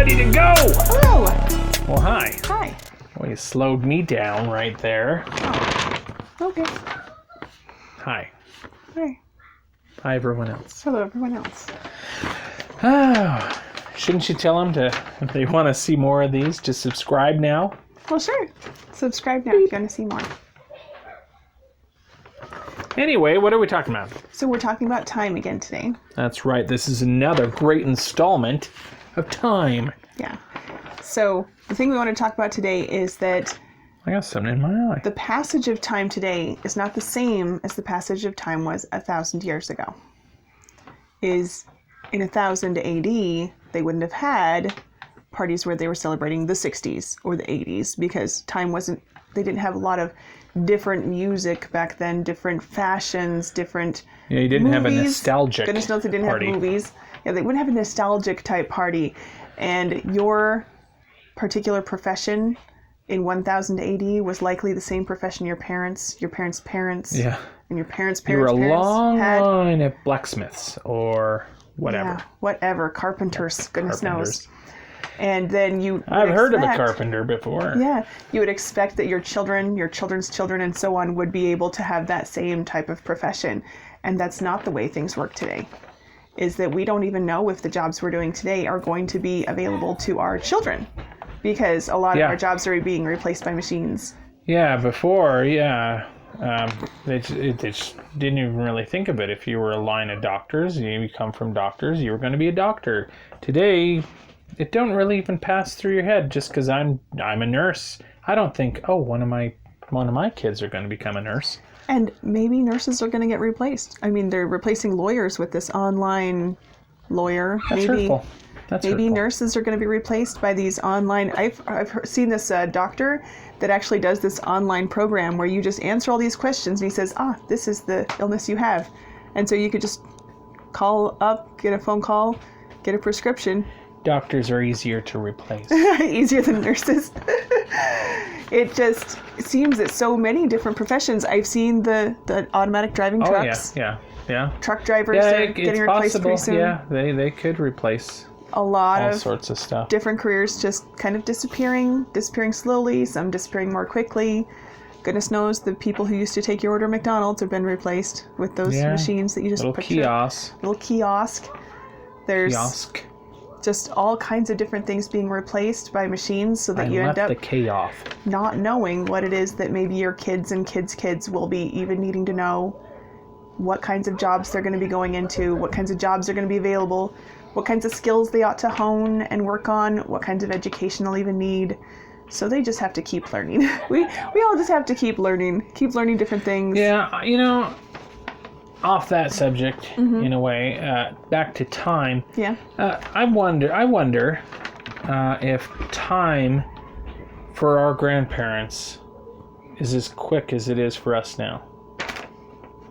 ready to go. Hello. Well, hi. Hi. Well, you slowed me down right there. Oh. Okay. Hi. Hi. Hi, everyone else. Hello, everyone else. Oh, shouldn't you tell them if they want to see more of these, to subscribe now? Well, sure. Subscribe now if you want to see more. Anyway, what are we talking about? So we're talking about time again today. That's right. This is another great installment of time. Yeah. So the thing we want to talk about today is that I got something in my eye. the passage of time today is not the same as the passage of time was 1,000 years ago. Is in 1000 AD, they wouldn't have had parties where they were celebrating the 60s or the 80s because time wasn't, they didn't have a lot of different music back then, different fashions, different Yeah, you didn't movies. have a nostalgic Goodness knows they didn't party. have movies. Yeah, they wouldn't have a nostalgic type party. And your particular profession in 1000 AD was likely the same profession your parents' parents, Yeah. and your parents' You were parents' a parents long had. line of blacksmiths or whatever. Yeah, whatever. Carpenters, goodness Carpenters. knows. And then you would I've heard of a expect- carpenter before. Yeah, you would expect that your children, your children's children, and so on would be able to have that same type of profession. And that's not the way things work today. Is that we don't even know if the jobs we're doing today are going to be available to our children. Because a lot of our jobs are being replaced by machines. Yeah, before, they just didn't even really think of it. If you were a line of doctors, you come from doctors, you were going to be a doctor. Today, it don't really even pass through your head just because I'm a nurse. I don't think, one of my kids are going to become a nurse. And maybe nurses are going to get replaced. I mean, they're replacing lawyers with this online lawyer. That's hurtful. Maybe nurses are going to be replaced by these online. I've seen this doctor that actually does this online program where you just answer all these questions and he says, this is the illness you have. And so you could just call up, get a phone call, get a prescription. Doctors are easier to replace. Easier than nurses. It just seems that so many different professions. I've seen the automatic driving trucks. Oh, yeah. Truck drivers are getting replaced pretty soon. Yeah, they could replace a lot all of sorts of stuff. Different careers just kind of disappearing slowly, some disappearing more quickly. Goodness knows the people who used to take your order at McDonald's have been replaced with those machines that you just picture. Little kiosk. There's just all kinds of different things being replaced by machines so that you end up not knowing what it is that maybe your kids and kids' kids will be even needing to know, what kinds of jobs they're going to be going into, what kinds of jobs are going to be available, what kinds of skills they ought to hone and work on, what kinds of education they'll even need. So they just have to keep learning. We all just have to keep learning different things. Yeah, off that subject, in a way, back to time. Yeah. I wonder if time for our grandparents is as quick as it is for us now.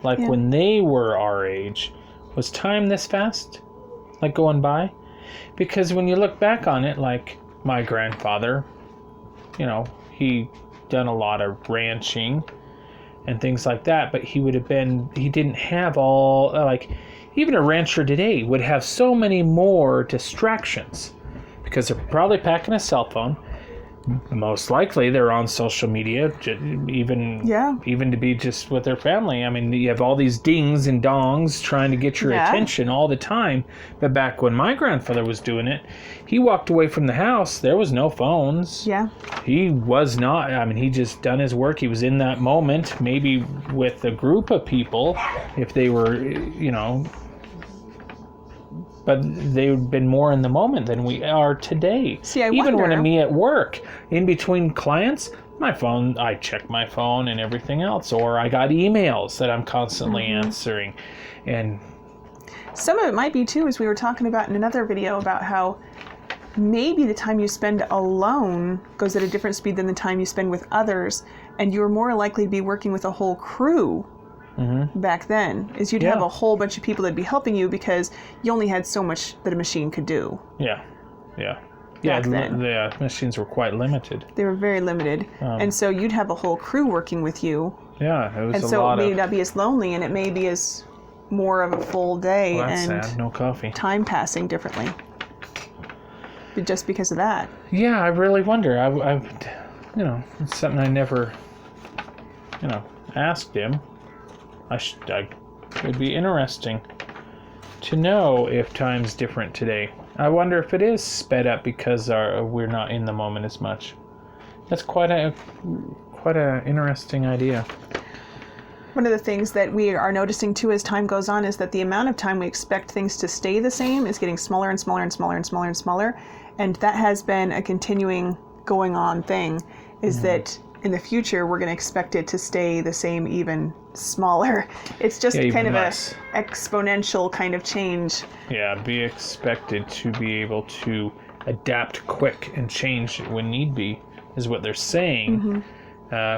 Like when they were our age, was time this fast? Like going by? Because when you look back on it, like my grandfather, he done a lot of ranching and things like that, but he didn't have all, even a rancher today would have so many more distractions because they're probably packing a cell phone. Most likely they're on social media, even to be just with their family. I mean, you have all these dings and dongs trying to get your attention all the time. But back when my grandfather was doing it, he walked away from the house. There was no phones. Yeah. He was not. I mean, he just done his work. He was in that moment, maybe with a group of people, if they were, but they've been more in the moment than we are today. Even when I'm at work, in between clients, I check my phone and everything else, or I got emails that I'm constantly answering. And some of it might be too, as we were talking about in another video, about how maybe the time you spend alone goes at a different speed than the time you spend with others, and you're more likely to be working with a whole crew. Back then, is you'd have a whole bunch of people that'd be helping you because you only had so much that a machine could do. The machines were quite limited. They were very limited, and so you'd have a whole crew working with you. Yeah, it was and so it may not be as lonely, and it may be as more of a full day, that's and sad. No coffee. Time passing differently. just because of that. Yeah, I really wonder. It's something I never, asked him. It'd be interesting to know if time's different today. I wonder if it is sped up because we're not in the moment as much. That's quite a interesting idea. One of the things that we are noticing too as time goes on is that the amount of time we expect things to stay the same is getting smaller and smaller and smaller and smaller and smaller. And that has been a continuing going on thing, is that in the future we're going to expect it to stay the same, even smaller. It's just kind of less. A exponential kind of change. Yeah, be expected to be able to adapt quick and change when need be, is what they're saying,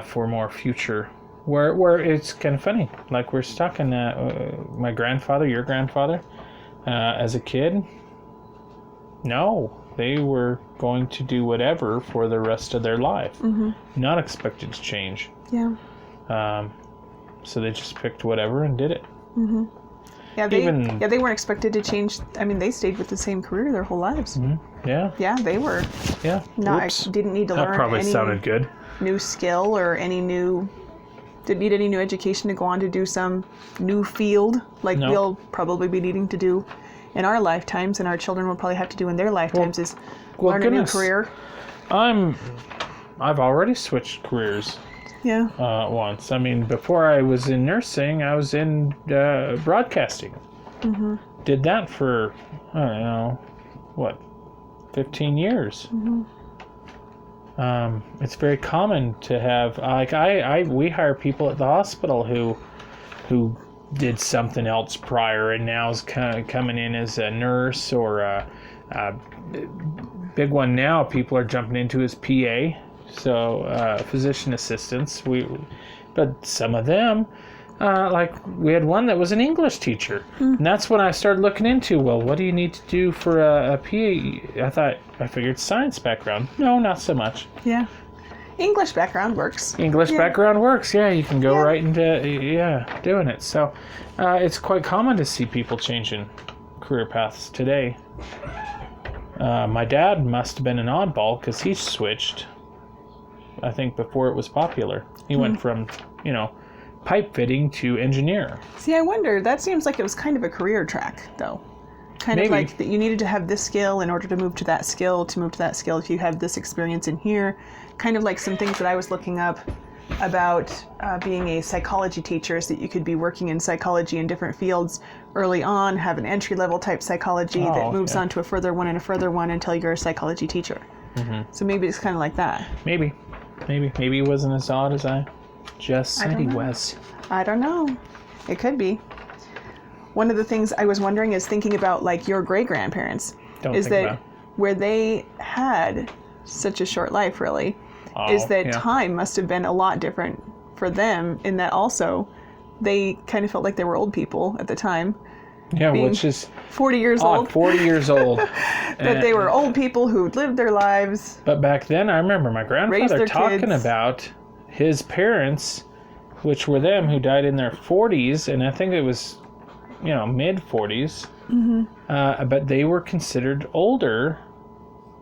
for more future. Where it's kind of funny, like we're stuck in my grandfather, your grandfather, as a kid. No, they were going to do whatever for the rest of their life, not expected to change. Yeah. So they just picked whatever and did it. Yeah, they weren't expected to change. I mean, they stayed with the same career their whole lives. Yeah. Yeah, they were. Yeah. Didn't need to learn. That probably sounded good. New skill or didn't need any new education to go on to do some new field like we'll probably be needing to do in our lifetimes, and our children will probably have to do in their lifetimes, is learn a new career. I've already switched careers. Yeah. Once. I mean, before I was in nursing, I was in broadcasting. Did that for, I don't know, 15 years. It's very common to have, we hire people at the hospital who did something else prior and now is kind of coming in as a nurse, or a big one now people are jumping into as PA, so physician assistants. But some of them, we had one that was an English teacher, and that's when I started looking into, well, what do you need to do for a PA? I figured science background. No, not so much. Yeah. English background works. Background works, yeah. You can go right into, doing it. So it's quite common to see people changing career paths today. My dad must have been an oddball because he switched, I think, before it was popular. He went from, pipe fitting to engineer. See, I wonder, that seems like it was kind of a career track, though. Kind of like that you needed to have this skill in order to move to that skill, if you have this experience in here. Kind of like some things that I was looking up about being a psychology teacher, is that you could be working in psychology in different fields early on, have an entry-level type psychology that moves on to a further one and a further one until you're a psychology teacher. So maybe it's kind of like that. Maybe he wasn't as odd as I just said he was. I don't know. It could be. One of the things I was wondering is thinking about like your great-grandparents. Where they had such a short life, really, is that time must have been a lot different for them, in that also they kind of felt like they were old people at the time. Yeah, which is 40 years old. 40 years old. That they were old people who'd lived their lives. But back then, I remember my grandfather talking about his parents, which were them, who died in their 40s, and I think it was, mid 40s. But they were considered older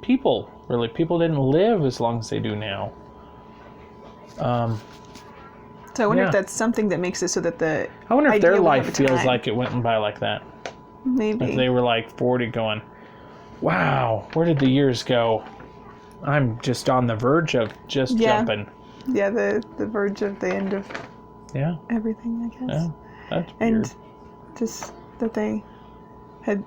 people. Really, people didn't live as long as they do now. So I wonder if that's something that makes it so that I wonder if their life feels like it went by like that. Maybe. If they were like 40 going, wow, where did the years go? I'm just on the verge of just jumping. Yeah, the verge of the end of everything, I guess. Yeah, that's weird. And just that they had,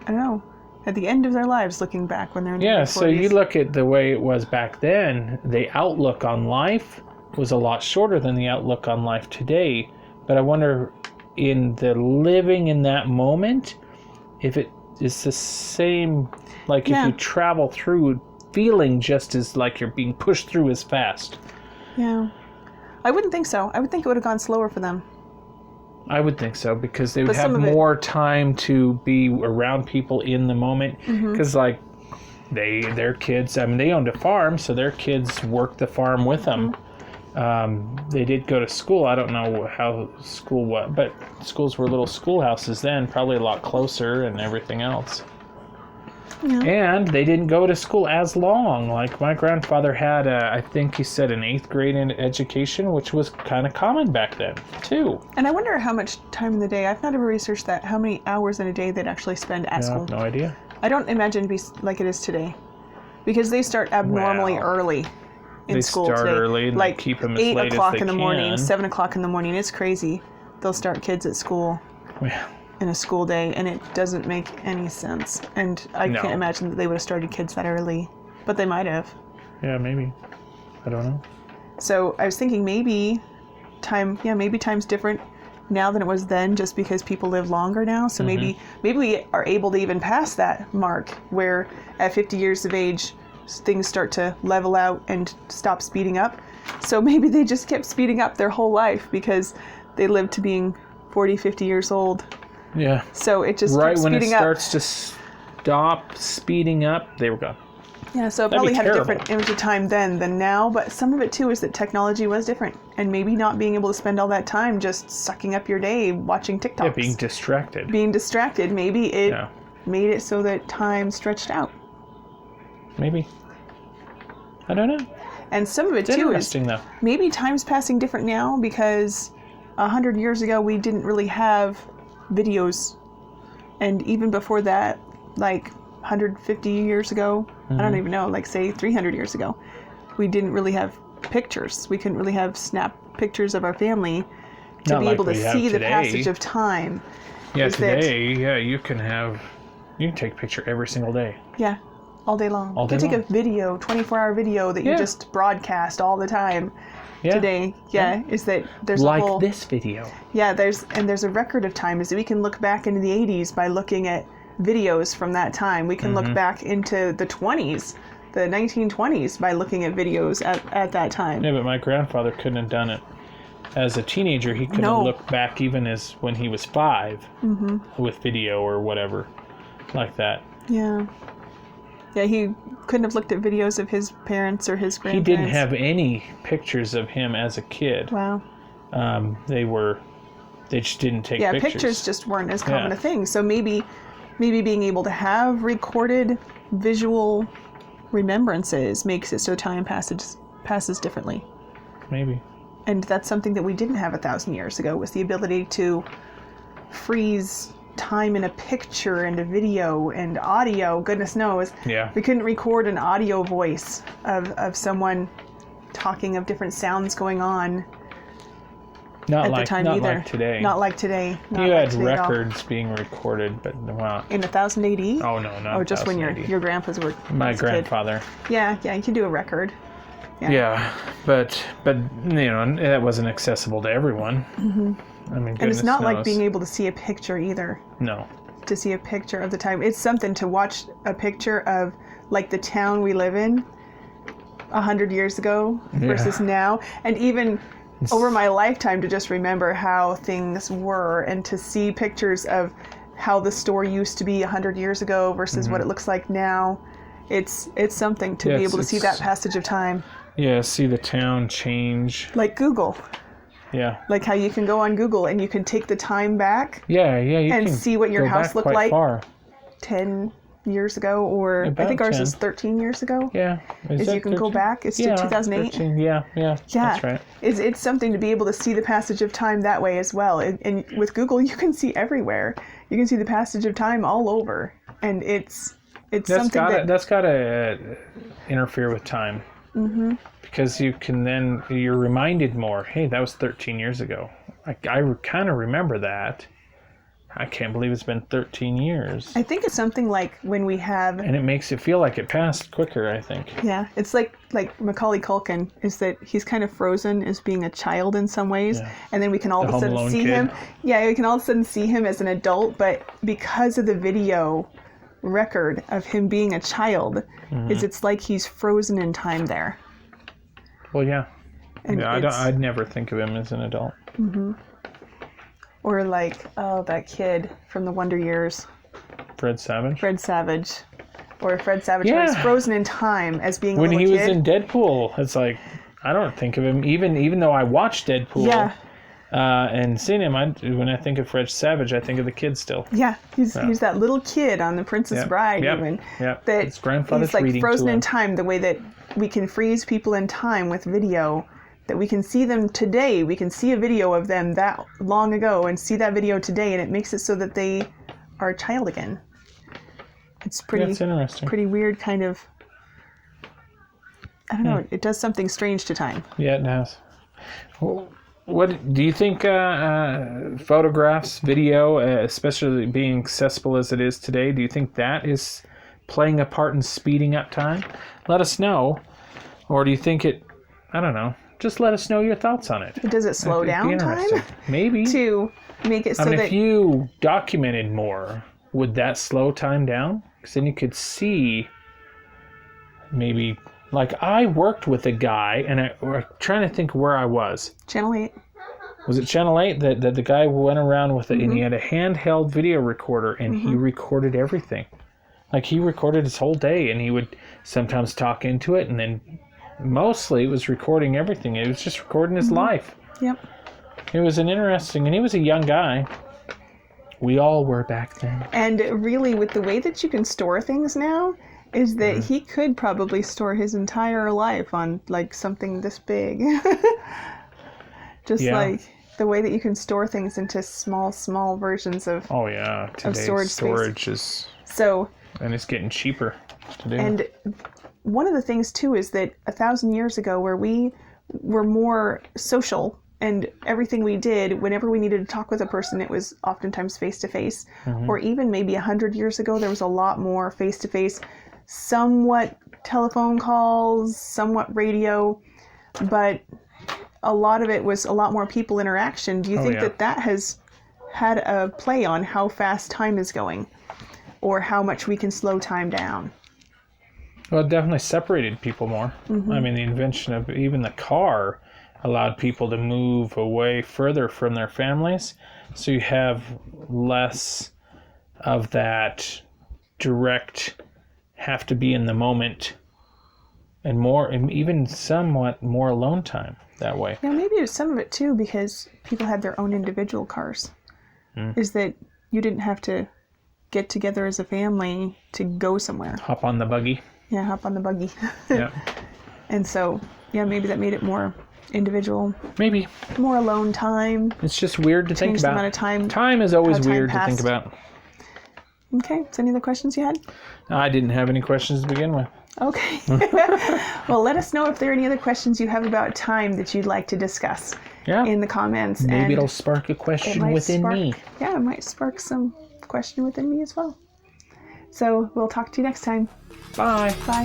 I don't know, at the end of their lives looking back when they're in their 40s. So you look at the way it was back then, the outlook on life was a lot shorter than the outlook on life today. But I wonder, in the living in that moment, if it is the same, like if you travel through feeling just as like you're being pushed through as fast. Yeah. I wouldn't think so. I would think it would have gone slower for them. I would think so, because they would have more time to be around people in the moment. Because like their kids, I mean, they owned a farm, so their kids worked the farm with them. They did go to school. I don't know how school was, but schools were little schoolhouses then, probably a lot closer and everything else. Yeah. And they didn't go to school as long. Like my grandfather had, I think he said an 8th grade in education, which was kind of common back then, too. And I wonder how much time in the day, I've not ever researched that, how many hours in a day they'd actually spend at school. No idea. I don't imagine it to be like it is today. Because they start abnormally early in school today. They start early and like keep them as 8 late o'clock as they in the can. morning, 7 o'clock in the morning. It's crazy. They'll start kids at school. Yeah. In a school day, and it doesn't make any sense. And I can't imagine that they would have started kids that early, but they might have. Yeah, maybe. I don't know. So I was thinking maybe time's different now than it was then, just because people live longer now. So maybe we are able to even pass that mark where at 50 years of age things start to level out and stop speeding up. So maybe they just kept speeding up their whole life because they lived to being 40, 50 years old. Yeah. So it just right kept when it speeding up. starts to stop speeding up, they were gone. Yeah, so it probably had a different image of time then than now, but some of it too is that technology was different, and maybe not being able to spend all that time just sucking up your day watching TikToks. Yeah, being distracted. Maybe it made it so that time stretched out. Maybe. I don't know. And some of it too is though. Maybe time's passing different now because 100 years ago we didn't really have videos, and even before that, like 150 years ago, I don't even know, like say 300 years ago, we didn't really have pictures. We couldn't really have snap pictures of our family to Not be like able to see the today. passage of time. Yeah, today, you can take a picture every single day. Yeah, all day long. All day you can long. take a video, 24-hour video that you just broadcast all the time. Yeah. Today, is that there's like a whole... this video. Yeah, there's a record of time, is that we can look back into the 80s by looking at videos from that time. We can look back into the 20s, the 1920s, by looking at videos at that time. Yeah, but my grandfather couldn't have done it. As a teenager, he couldn't have looked back even as when he was 5 with video or whatever like that. Yeah. Yeah, he couldn't have looked at videos of his parents or his grandparents. He didn't have any pictures of him as a kid. Wow. They just didn't take pictures. Yeah, pictures just weren't as common a thing. So maybe being able to have recorded visual remembrances makes it so time passes differently. Maybe. And that's something that we didn't have 1,000 years ago, was the ability to freeze time in a picture and a video and audio. Goodness knows. Yeah. We couldn't record an audio voice of someone talking of different sounds going on at the time either. Like today. Not like today. You had records being recorded, but well. In 1000 AD? Oh no, not. Oh, just when your grandpas were. My grandfather. Yeah, you can do a record. Yeah, but that wasn't accessible to everyone. I mean, and it's not like being able to see a picture either. No. To see a picture of the time. It's something to watch a picture of, like, the town we live in 100 years ago versus now. And even over my lifetime, to just remember how things were and to see pictures of how the store used to be 100 years ago versus what it looks like now. It's something to be able to see that passage of time. Yeah, see the town change. Like Google. Yeah. Like how you can go on Google and you can take the time back. Yeah, you and can see what your house looked like far. 10 years ago, or About I think ours 10. is 13 years ago. Yeah. Is you can 13? go back. It's to 2008. 13. Yeah, that's right. It's something to be able to see the passage of time that way as well. And with Google, you can see everywhere. You can see the passage of time all over, and it's something that's got to interfere with time. Because you're reminded more. Hey, that was 13 years ago. I kind of remember that. I can't believe it's been 13 years. I think it's something like when we have... And it makes it feel like it passed quicker, I think. Yeah, it's like Macaulay Culkin, is that he's kind of frozen as being a child in some ways. Yeah. And then we can all of a sudden see him. Yeah, we can all of a sudden see him as an adult, but because of the video record of him being a child, it's like he's frozen in time there. Well, yeah. And I'd never think of him as an adult. Or like, that kid from the Wonder Years. Fred Savage. Or Fred Savage was frozen in time as being a little kid. When he was in Deadpool, it's like, I don't think of him, even though I watched Deadpool. Yeah. And seeing him, when I think of Fred Savage, I think of the kid still. Yeah, he's that little kid on The Princess Bride, even. Yep. That his grandfather's he's like reading frozen to him. in time, the way that we can freeze people in time with video, that we can see them today. We can see a video of them that long ago and see that video today, and it makes it so that they are a child again. It's That's interesting. Pretty weird kind of... I don't know. It does something strange to time. Yeah, it does. Well, what do you think? Photographs, video, especially being accessible as it is today, do you think that is playing a part in speeding up time? Let us know. Or do you think it? I don't know. Just let us know your thoughts on it. Does it slow down time? Maybe. To make it so that if you documented more, would that slow time down? Because then you could see maybe. Like, I worked with a guy, and we're trying to think where I was. Channel 8. Was it Channel 8 that the guy went around with it, and he had a handheld video recorder, and he recorded everything. Like, he recorded his whole day, and he would sometimes talk into it, and then mostly it was recording everything. It was just recording his life. Yep. It was and he was a young guy. We all were back then. And really, with the way that you can store things now, is that he could probably store his entire life on, like, something this big. Just like the way that you can store things into small versions of today's storage is... So... And it's getting cheaper to do. And one of the things, too, is that 1,000 years ago, where we were more social, and everything we did, whenever we needed to talk with a person, it was oftentimes face-to-face. Or even maybe 100 years ago, there was a lot more face-to-face, somewhat telephone calls, somewhat radio, but a lot of it was a lot more people interaction. Do you think that has had a play on how fast time is going, or how much we can slow time down? Well, it definitely separated people more. I mean, the invention of even the car allowed people to move away further from their families, so you have less of that direct have to be in the moment, and more, and even somewhat more alone time that way. Yeah, maybe it's some of it too, because people had their own individual cars. Is that you didn't have to get together as a family to go somewhere. Hop on the buggy. Yeah, hop on the buggy. Yeah. And so, maybe that made it more individual. Maybe. More alone time. It's just weird to think about. The amount of time. Time is always weird to think about. Okay, so any other questions you had? I didn't have any questions to begin with. Okay. Well, let us know if there are any other questions you have about time that you'd like to discuss in the comments. Maybe it'll spark a question within me. Yeah, it might spark some question within me as well. So we'll talk to you next time. Bye. Bye.